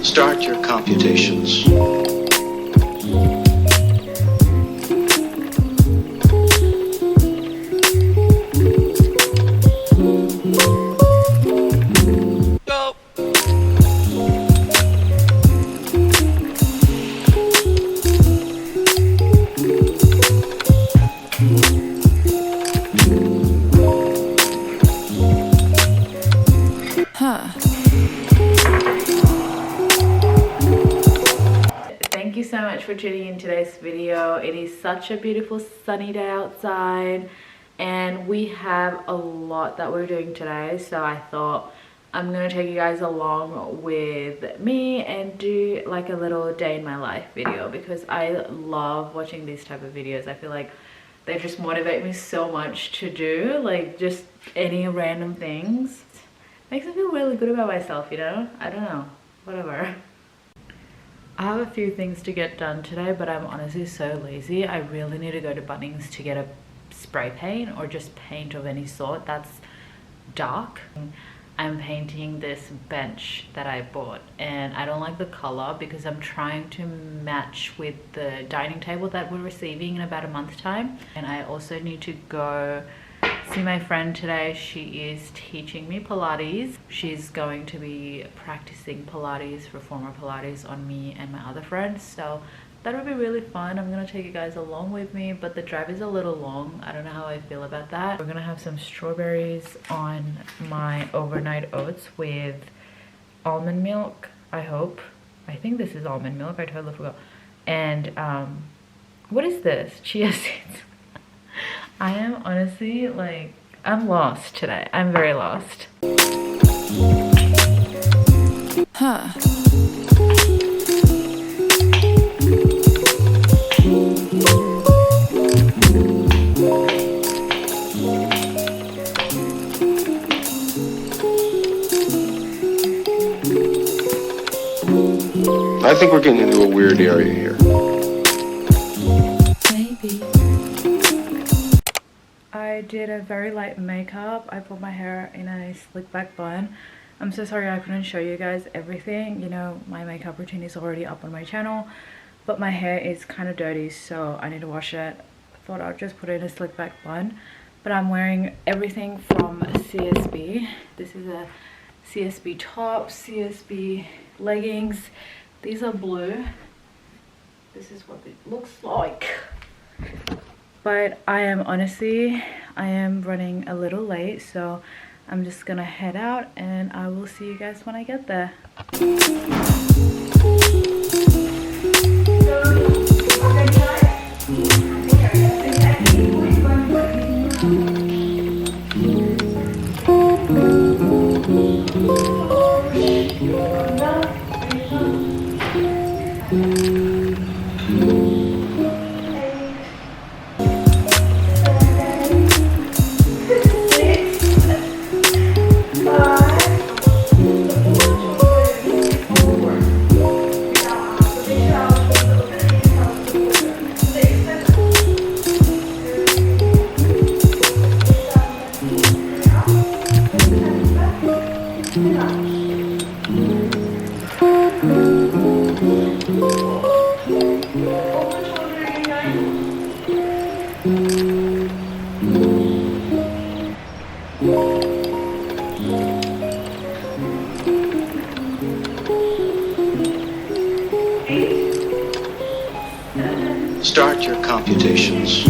Start your computations. Go. Thank you so much for tuning in today's video. It is such a beautiful sunny day outside and we have a lot that we're doing today, so I thought I'm gonna take you guys along with me and do like a little day in my life video, because I love watching these type of videos. I feel like they just motivate me so much to do like just any random things. Makes me feel really good about myself, you know? I don't know, whatever. I have a few things to get done today, but I'm honestly so lazy. I really need to go to Bunnings to get a spray paint or just paint of any sort that's dark. I'm painting this bench that I bought and I don't like the color because I'm trying to match with the dining table that we're receiving in about a month's time. And I also need to go see my friend today. She is teaching me Pilates. She's going to be practicing Pilates, reformer Pilates on me and my other friends, so that would be really fun. I'm gonna take you guys along with me, but the drive is a little long. I don't know how I feel about that. We're gonna have some strawberries on my overnight oats with almond milk, I hope. I think this is almond milk, I totally forgot. And what is this? Chia seeds. I am honestly like, I'm lost today. I'm very lost. I think we're getting into a weird area here. Maybe. I did a very light makeup. I put my hair in a slick back bun. I'm so sorry I couldn't show you guys everything. You know, my makeup routine is already up on my channel, but my hair is kind of dirty, so I need to wash it. I thought I'd just put it in a slick back bun, but I'm wearing everything from CSB. This is a CSB top, CSB leggings. These are blue. This is what it looks like. But I am running a little late, so I'm just gonna head out and I will see you guys when I get there. Start your computations.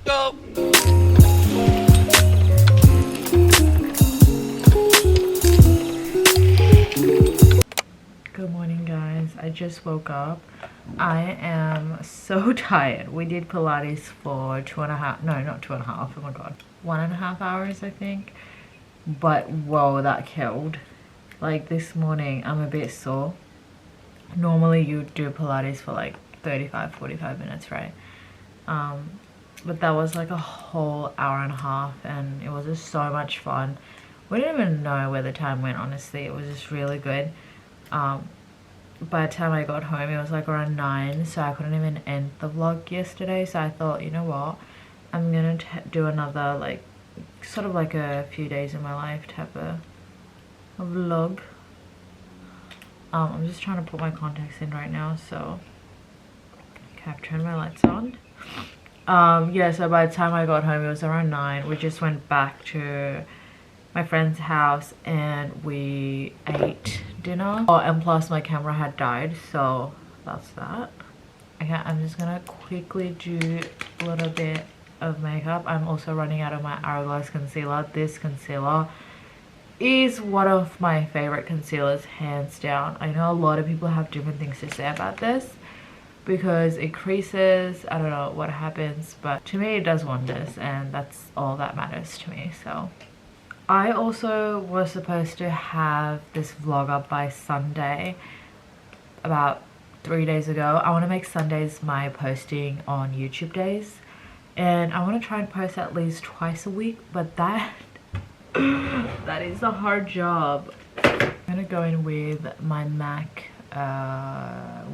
Go. Good morning, guys. I just woke up. I am so tired. We did Pilates for 2.5, no, not 2.5, oh my god, 1.5 hours, I think. but whoa, that killed. Like this morning I'm a bit sore. Normally you do Pilates for like 35-45 minutes, right? But that was like a whole hour and a half, and it was just so much fun. We didn't even know where the time went, honestly. It was just really good. By the time I got home, it was like around 9, so I couldn't even end the vlog yesterday. So I thought, you know what, I'm gonna do another, like, sort of like a few days in my life type of vlog. I'm just trying to put my contacts in right now, so okay, I've turned my lights on. Yeah, so by the time I got home, it was around 9. We just went back to my friend's house and we ate dinner. Oh, and plus my camera had died, so that's that. Okay, I'm just gonna quickly do a little bit of makeup. I'm also running out of my Hourglass concealer. This concealer is one of my favorite concealers, hands down. I know a lot of people have different things to say about this because it creases, I don't know what happens, but to me it does wonders, and that's all that matters to me. So I also was supposed to have this vlog up by Sunday, about 3 days ago. I want to make Sundays my posting on YouTube days, and I want to try and post at least twice a week, but that that is a hard job. I'm gonna go in with my MAC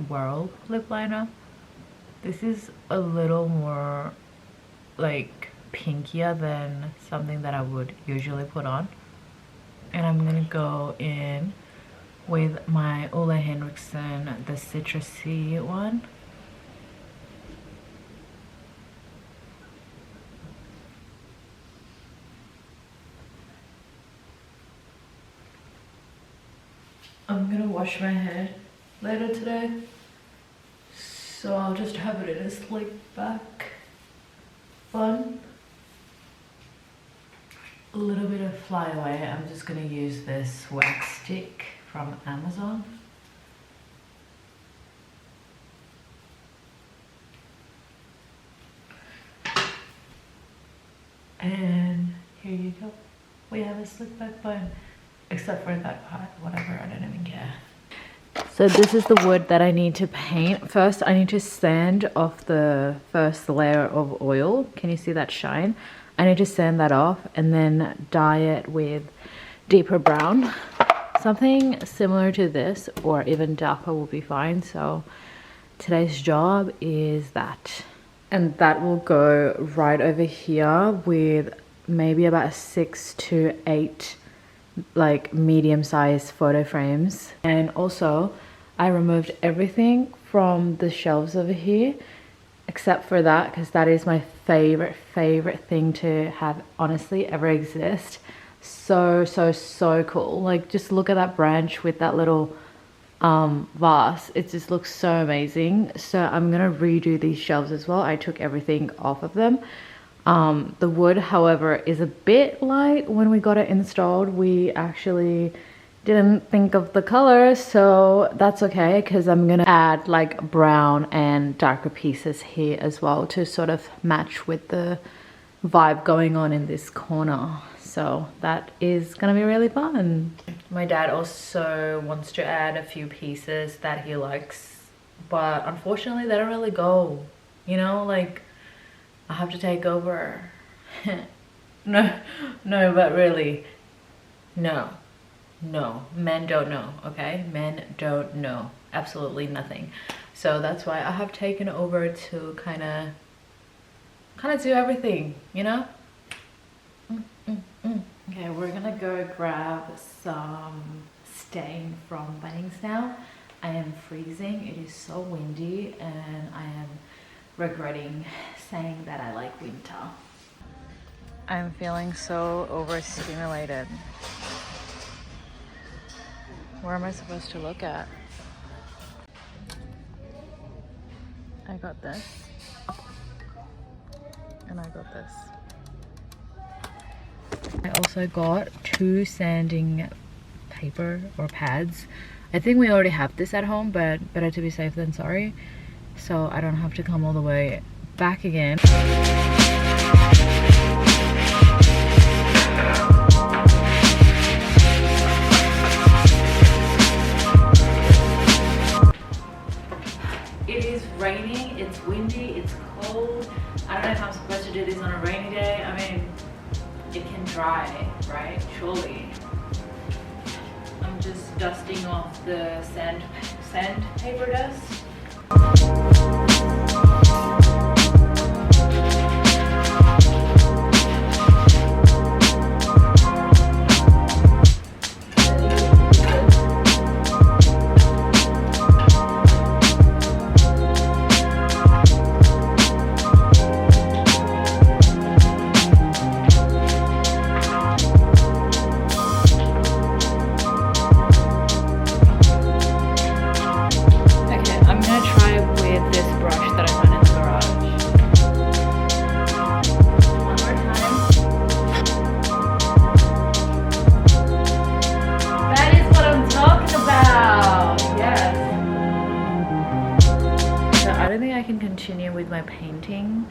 Whirl lip liner. This is a little more like pinkier than something that I would usually put on, and I'm gonna go in with my Ole Henriksen, the citrusy one. I'm gonna wash my hair later today, so I'll just have it in a slick back bun. A little bit of flyaway. I'm just gonna use this wax stick from Amazon. And here you go. We have a slick back bun. Except for that part, whatever, I don't even care. So this is the wood that I need to paint. First, I need to sand off the first layer of oil. Can you see that shine? I need to sand that off and then dye it with deeper brown. Something similar to this or even darker will be fine. So today's job is that. And that will go right over here with maybe about 6 to 8 like medium-sized photo frames. And also I removed everything from the shelves over here except for that, because that is my favorite thing to have honestly ever exist. So cool. Like, just look at that branch with that little vase. It just looks so amazing. So I'm gonna redo these shelves as well. I took everything off of them. The wood, however, is a bit light. When we got it installed, we actually didn't think of the color, so that's okay, because I'm gonna add like brown and darker pieces here as well to sort of match with the vibe going on in this corner. So that is gonna be really fun. My dad also wants to add a few pieces that he likes, but unfortunately they don't really go, you know, like I have to take over. no, but really, no, men don't know, okay? Men don't know absolutely nothing. So that's why I have taken over to kind of do everything, you know? Okay, we're gonna go grab some stain from Bunnings now. I am freezing, it is so windy, and I am regretting saying that I like winter. I'm feeling so overstimulated. Where am I supposed to look at? I got this. And I got this. I also got 2 sanding paper or pads. I think we already have this at home, but better to be safe than sorry. So I don't have to come all the way back again. on a rainy day, I mean, it can dry, right? Surely. I'm just dusting off the sandpaper dust. Continue with my painting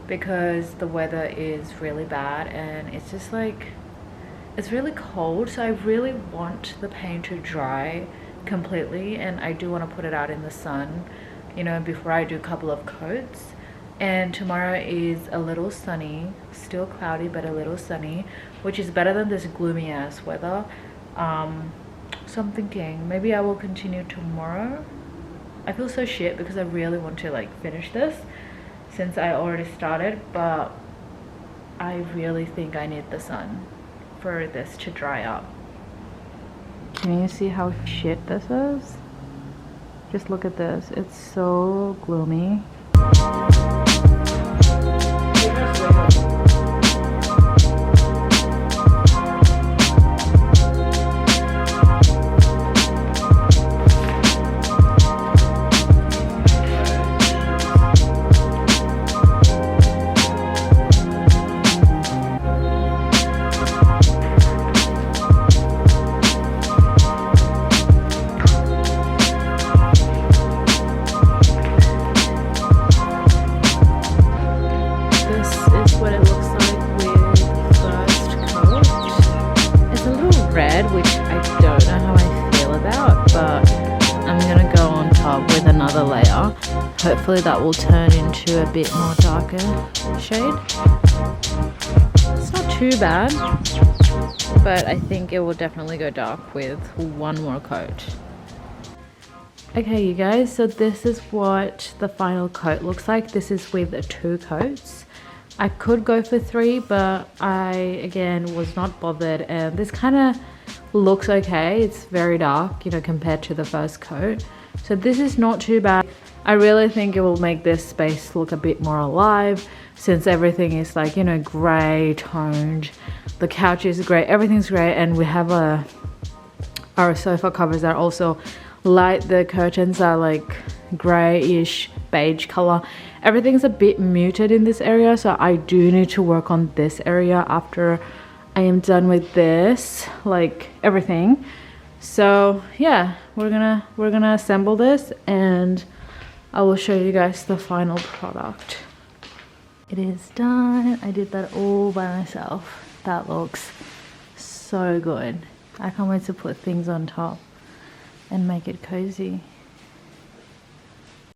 because the weather is really bad and it's just like it's really cold, so I really want the paint to dry completely, and I do want to put it out in the sun, you know, before I do a couple of coats. And tomorrow is a little sunny, still cloudy but a little sunny, which is better than this gloomy ass weather. So I'm thinking maybe I will continue tomorrow. I feel so shit because I really want to like finish this since I already started, but I really think I need the sun for this to dry up. Can you see how shit this is? Just look at this. It's so gloomy. Which I don't know how I feel about, but I'm gonna go on top with another layer. Hopefully that will turn into a bit more darker shade. It's not too bad, but I think it will definitely go dark with one more coat. Okay, you guys, so this is what the final coat looks like. This is with 2 coats. I could go for 3, but I again was not bothered, and this kind of looks okay. It's very dark, you know, compared to the first coat, so this is not too bad. I really think it will make this space look a bit more alive since everything is like, you know, gray toned. The couch is gray, everything's gray, and we have our sofa covers are also light. The curtains are like grayish beige color. Everything's a bit muted in this area, so I do need to work on this area after I am done with this, like everything. So yeah, we're gonna assemble this and I will show you guys the final product. It is done. I did that all by myself. That looks so good. I can't wait to put things on top and make it cozy.